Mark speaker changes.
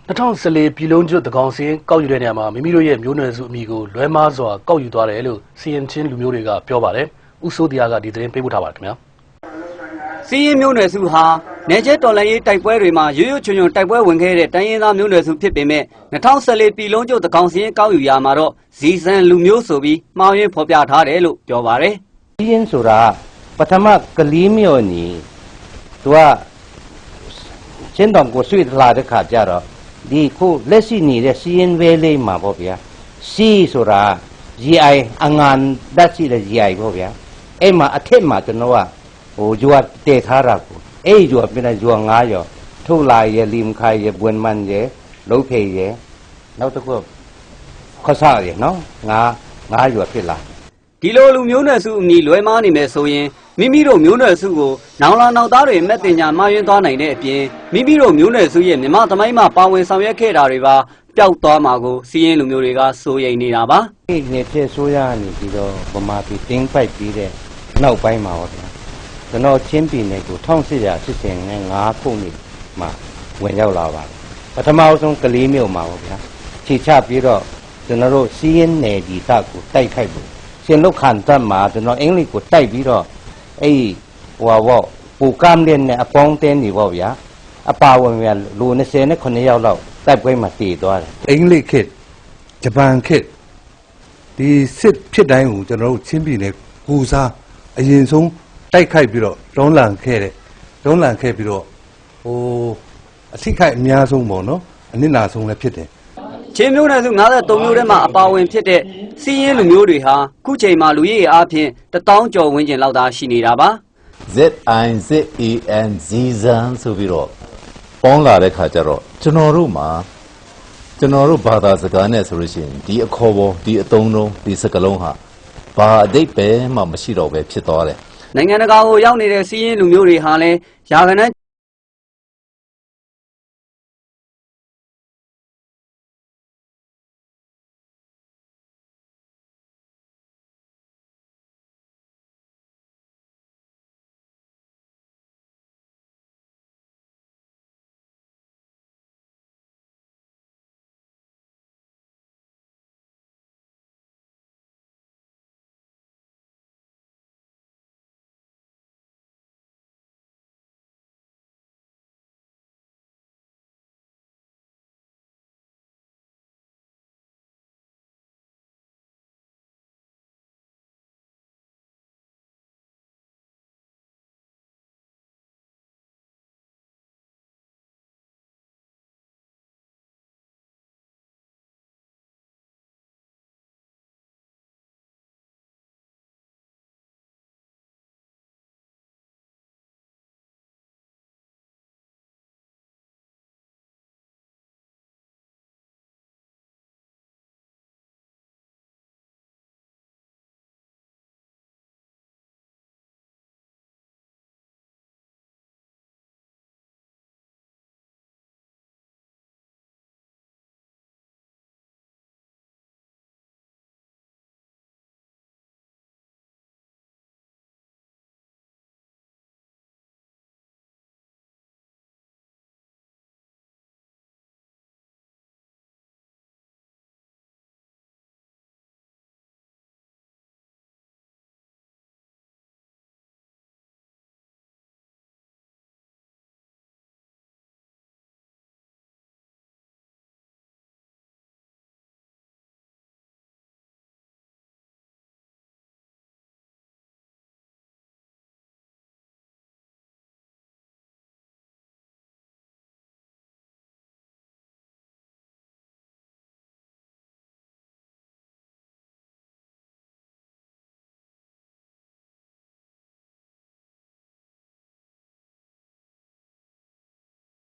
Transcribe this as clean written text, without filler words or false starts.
Speaker 1: 2014ပြည်လုံးကျွတ်တကောင်စင်းကောက်ယူတဲ့နေရာမှာမိမိတို့ရဲ့မျိုးနွယ်စုအမိကိုလွဲမားစွာကောက်ယူသွားတယ်လို့စီရင်ချင်းလူမျိုးတွေကပြောပါတယ်။ဦးစိုးတရားကဒီသတင်းပေးပို့ထားပါတယ်ခင်ဗျာ
Speaker 2: ။စီရင်မျိုးနွယ်စုဟာနေကျတော်လှန်ရေးတိုက်ပွဲတွေမှာရွရွချွံချွံတိုက်ပွဲဝင်ခဲ့တဲ့တိုင်းရင်းသားမျိုးနွယ်စုဖြစ်ပေမဲ့2014ပြည်လုံးကျွတ်တကောင်စင်းကောက်ယူရာမှာတော့ဇီဆန်လူမျိုးဆိုပြီးမှားယွင်းဖော်ပြထားတယ်လို့ပြောပါတယ်
Speaker 3: ။စီရင်ဆိုတာပထမကလေးမျိုးနီသူကချင်းတောင်ကိုဆွေးလာတဲ့ခါကျတော့ဒီခုလက်ရှိနေတဲ့စီရင်ဝဲလေးမှာပေါ့ဗျာစီဆိုတာ GI အငန်ဓာတ်ရှိတဲ့ GI ပေါ့ဗျာအဲ့မှာအထက်မှာကျွန်တော်ကဟိုဂျွာတည်ထားတာကိုအဲ့ဂျွာပြန်ဂျွာ9ရောထုတ်လာရဲ့လီမခိုင်ရဲ့ဘွန်မန်ရဲ့လုံးဖေရဲ့နောက်တစ်ခုခဆာရဲ့နော်9ရွာဖြစ်လာ
Speaker 2: ဒီလိုလူမျိုးနွယ်စုအမည်လွဲမားနေမယ်ဆိုရင်မိမိတို့မျိုးနွယ်စုကိုနောင်လာနောက်သားတွေမဲ့တင်ညာမှားယွင်းသွားနိုင်တဲ့အပြင်မိမိတို့မျိုးနွယ်စုရဲ့မြမသမိုင်းမှာပါဝင်ဆောင်ရွက်ခဲ့တာတွေပါပျောက်သွားမှာကိုစီးရင်လူမျိုးတွေကစိုးရိမ်နေတာပါ
Speaker 3: ဒီနေ့ပြည့်ဆိုရနေပြီးတော့ဗမာပြည်တင်းပိုက်ပြီးတဲ့နောက်ပိုင်းမှာပေါ့ဗျာကျွန်တော်ချင်းပြည်နယ်ကို1885ခုနှစ်မှာဝင်ရောက်လာပါတယ်ပထမဆုံးကလေးမြို့မှာပေါ့ဗျာခြေချပြီးတော့ကျွန်တော်တို့စီးရင်နယ်ဒီတပ်ကိုတိုက်ခိုက်ဖို့ရှင်လုတ်ခန်တတ်မှာကျွန်တော်အင်္ဂလိပ်ကိုတိုက်ပြီးတော့အဲ့ဟိုဘောပူကမ်လင်းနဲ့အပေါင်းတင်းနေပေါ့ဗျာအပါဝင်ရလူ29ယောက်လောက်တိုက်ပွဲမှာတည်သွားတယ်
Speaker 4: အင်္ဂလိပ်ခေတ်ဂျပန်ခေတ်ဒီစစ်ဖြစ်တိုင်းကိုကျွန်တော်တို့ချင်းပြည်နယ်ကိုစားအရင်ဆုံးတိုက်ခိုက်ပြီးတော့တွန်းလှန်ခဲ့ပြီးတော့ဟိုအထိခိုက်အများဆုံးပေါ့နော်အနစ်နာဆုံးလည်းဖြစ်တယ်
Speaker 2: ချင်းမျိုးနွယ်စု53မျိုးထဲမှာအပါဝင်ဖြစ်တဲ့စီးရင်လူမျိုးတွေဟာခုချိန်မှာလူရည်အားဖြင့်1000ကျော်ဝန်းကျင်လောက်သာရှိနေတာပါ
Speaker 5: ZIZEN ဇီဇန်ဆိုပြီးတော့ပေါင်းလာတဲ့ခါကျတော့ကျွန်တော်တို့ဘာသာစကားနဲ့ဆိုလို့ရှိရင်ဒီအခေါ်ပေါ်ဒီအသုံးလုံးဒီစကားလုံးဟာဘာအဓိပ္ပာယ်မှမရှိတော့ပဲဖြစ်သွားတယ်
Speaker 2: နိုင်ငံတကာကိုရောက်နေတဲ့စီးရင်လူမျိုးတွေဟာလည်းယာကနန်း